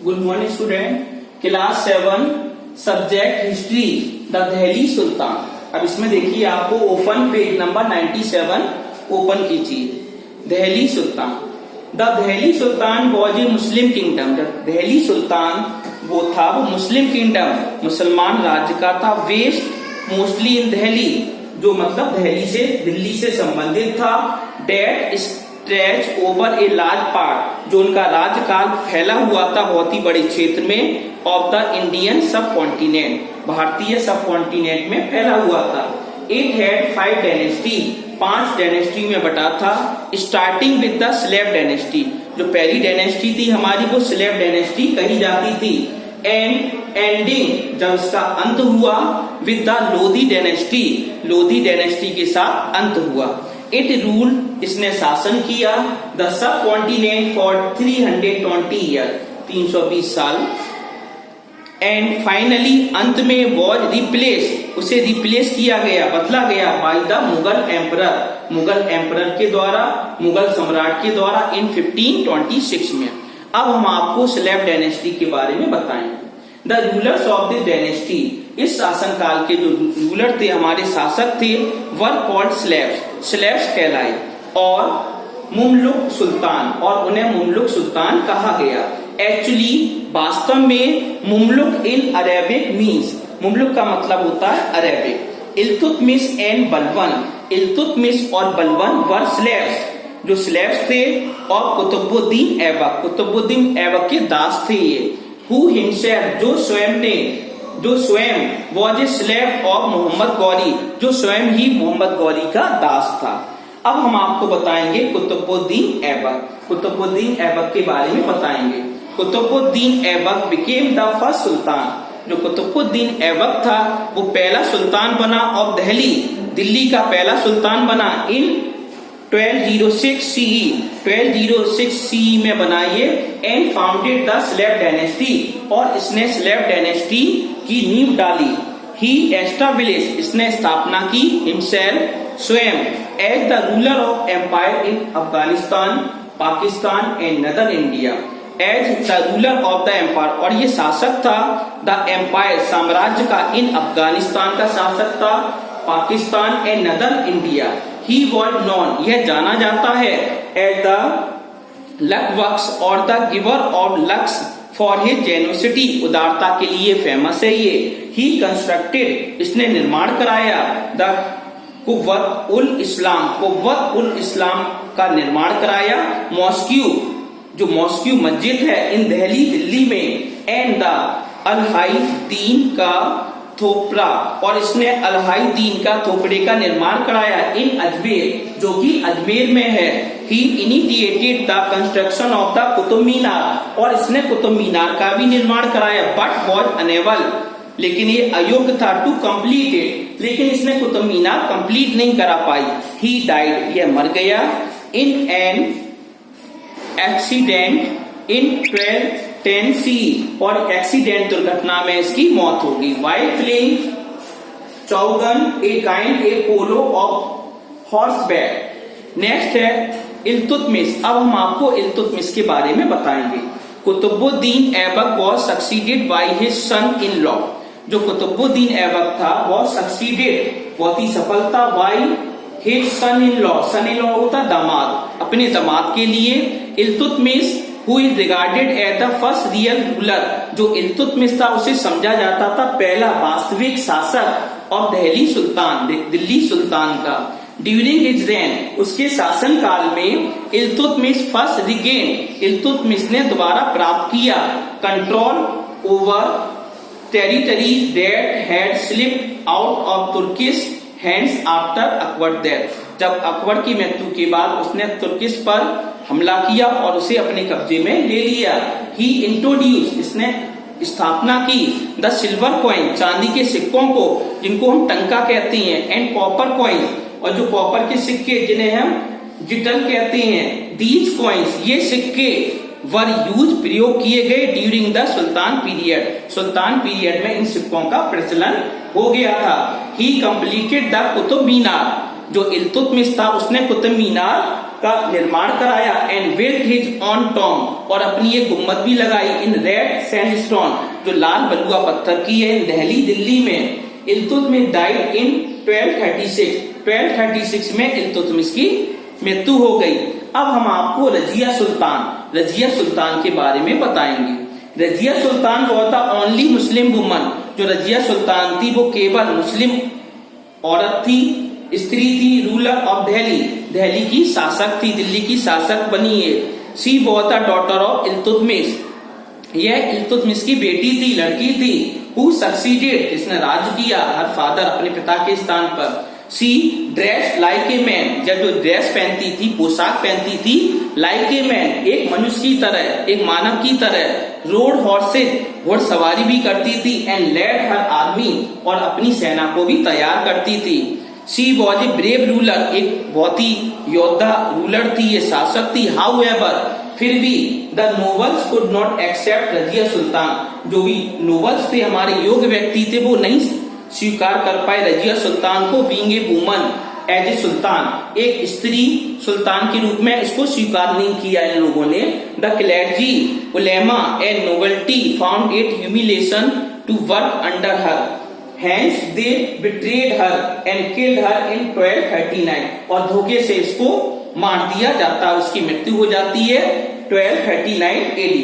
Good morning student, class 7 subject history the Delhi sultan. अब इसमें देखिए आपको ओपन पेज नंबर 97 ओपन कीजिए। Delhi sultan. The Delhi sultan was a Muslim kingdom. Delhi sultan वो था, वो मुस्लिम किंगडम मुसलमान राज्य का था। वेस्ट मोस्टली इन दिल्ली, जो मतलब दिल्ली से संबंधित था। That stretch over a large part, जो उनका राज्यकाल फैला हुआ था बहुत ही बड़े क्षेत्र में। ऑफ द इंडियन सब कॉन्टिनेंट, भारतीय सब कॉन्टिनेंट में फैला हुआ था। इट हैड 5 डायनेस्टी, 5 डायनेस्टी में बटा था। Starting with the slave dynasty, जो पहली डायनेस्टी थी हमारी वो स्लेव डायनेस्टी कही जाती थी। एंड एंडिंग, जब उसका अंत हुआ, with the Lodhi dynasty, Lodhi dynasty के साथ अंत हुआ। इट रूल, इसने शासन किया the sub continent for 320 year, 320 साल। एंड फाइनली, अंत में वॉज रिप्लेस, उसे रिप्लेस किया गया, बदला गया by the Mughal emperor, Mughal emperor के द्वारा, मुगल सम्राट के द्वारा इन 1526 में। अब हम आपको स्लेव डायनेस्टी के बारे में बताएंगे। The rulers of this dynasty, इस शासन काल के जो रूलर थे, हमारे शासक थे, वर कॉल्ड स्लेव्स, स्लेव्स कहलाए। और मुमलुक सुल्तान, और उन्हें मुमलुक सुल्तान कहा गया। एक्चुअली वास्तव में मुमलुक इन अरेबिक मीन्स, मुमलुक का मतलब होता है अरेबिक। इल्तुतमिश एंड बलबन, इल्तुतमिश और बलबन वर स्लेव्स, जो स्लेव्स थे। और कुतुबुद्दीन ऐबक, कुतुबुद्दीन ऐबक के दास थे ये। हु हिमसेल्फ, जो स्वयं was a slave of Muhammad Ghori, जो स्वयं ही मोहम्मद गौरी का दास था। अब हम आपको बताएंगे कुतुबुद्दीन ऐबक, कुतुबुद्दीन ऐबक के बारे में बताएंगे। Qutubuddin Aibak became the first sultan, जो कुतुबुद्दीन ऐबक था वो पहला सुल्तान बना ऑफ दिल्ली, दिल्ली का पहला सुल्तान बना। इन 1206 CE, 1206 CE में बना ये। And founded the slave dynasty, और इसने स्लेव डायनेस्टी की नींव डाली। ही एस्टाब्लिश, इसने स्थापना की, हिमसेल्फ स्वयं, as the ruler of empire in Afghanistan, Pakistan and northern India. As the ruler of the empire, और ये शासक था द एम्पायर, साम्राज्य का, इन अफगानिस्तान का शासक था, Pakistan and northern India. He was known, यह जाना जाता है, as the लकवक्स और the giver of lakhs for his generosity, उदारता के लिए फेमस है ये। He constructed, इसने निर्माण कराया, द कुव्वत उल इस्लाम, कुव्वत उल इस्लाम का निर्माण कराया। मॉस्क्यू, जो मॉस्क्यू मस्जिद है इन दिल्ली, दिल्ली में। एंड द अलहाई-दीन का थोपड़ा, और इसने अलहाई-दीन का थोपड़े का निर्माण कराया इन अजमेर, जो कि अजमेर में है। He initiated the construction of the Qutub Minar, और इसने कुतुब मीनार का भी निर्माण कराया। बट वॉज अनेबल, लेकिन ये अयोग्य था टू कंप्लीट इट, लेकिन इसने कुतुब मीनार कंप्लीट नहीं करा पाई। ही डाइड, यह मर गया। In an accident in 1210 CE, और एक्सीडेंट दुर्घटना में इसकी मौत होगी। While playing चौगन a kind A polo of horseback. Next है इल्तुतमिश। अब हम आपको इल्तुतमिश के बारे में बताएंगे। Qutubuddin Aibak was succeeded by his son in law, जो कुतुबुद्दीन ऐबक था वह सक्सीडेड, बहुत ही सफलता, by his son in law, son in law होता दामाद, अपने दामाद के लिए। Iltutmish who is regarded as the first real ruler, जो इल्तुतमिश था उसे समझा जाता था पहला वास्तविक शासक ऑफ दिल्ली सुल्तान, दिल्ली सुल्तान का। ड्यूरिंग हिज रेन, उसके शासन काल में इल्तुतमिश फर्स्ट रिगेन, इल्तुतमिश ने दोबारा प्राप्त किया control over territories that had slipped out of Turkish hands after Akbar death. जब अकबर की मृत्यु के बाद उसने तुर्किश पर हमला किया और उसे अपने कब्जे में ले लिया। ही इंट्रोड्यूस, इसने स्थापना की द सिल्वर कॉइन, चांदी के सिक्कों को, जिनको हम टंका कहते हैं, एंड कॉपर कॉइन, और जो कॉपर के सिक्के जिन्हें हम जिटल कहते हैं। दीज कॉइन्स, ये सिक्के वर यूज, प्रयोग किए गए during the sultan period, Sultan period में इन सिक्कों का प्रचलन हो गया था। ही कंप्लीटेड द कुतुब मीनार, जो इल्तुतमिश था उसने कुतुब मीनार का निर्माण कराया and built his on Tom, और अपनी एक गुम्बद भी लगाई इन रेड सैंडस्टोन, जो लाल बलुआ पत्थर की है, दिल्ली दिल्ली में। इल्तुतमिश डाइड इन 1236 में इल्तुतमिश की मृत्यु हो गई। अब हम आपको रजिया सुल्तान के बारे में बताएंगे। Razia Sultan was the only Muslim woman, जो रजिया सुल्तान थी वो केवल मुस्लिम औरत थी, स्त्री थी, रूलर ऑफ दिल्ली की शासक थी, दिल्ली की शासक बनी है। She was the daughter of Iltutmish, यह इल्तुतमिश की बेटी थी, लड़की थी। हु सक्सीडेड, इसने राज किया, हर फादर अपने पिता के स्थान पर। She dress like a man, जब जो ड्रेस पहनती थी, पोशाक पहनती थी, लाइक ए मैन, एक मनुष्य की तरह, एक मानव की तरह। रोड हॉर्सेज, घोड़सवारी भी करती थी। एंड लेड हर आर्मी, और अपनी सेना को भी तैयार करती थी। She was a brave ruler, एक बहुत ही योद्धा रूलर थी, ये शासक थी। हाउएवर, फिर भी the nobles could not accept Razia Sultan, जो भी नोबल्स थे, हमारे योग्य व्यक्ति थे, वो नहीं स्वीकार कर पाए रजिया सुल्तान को। Being a woman as a sultan, एक स्त्री सुल्तान के रूप में इसको स्वीकार नहीं किया इन लोगों ने। द क्लर्जी उलेमा and nobility found it humiliation to work under her, hence they betrayed her and killed her in 1239, और धोखे से इसको मार दिया जाता, उसकी मृत्यु हो जाती है 1239 AD।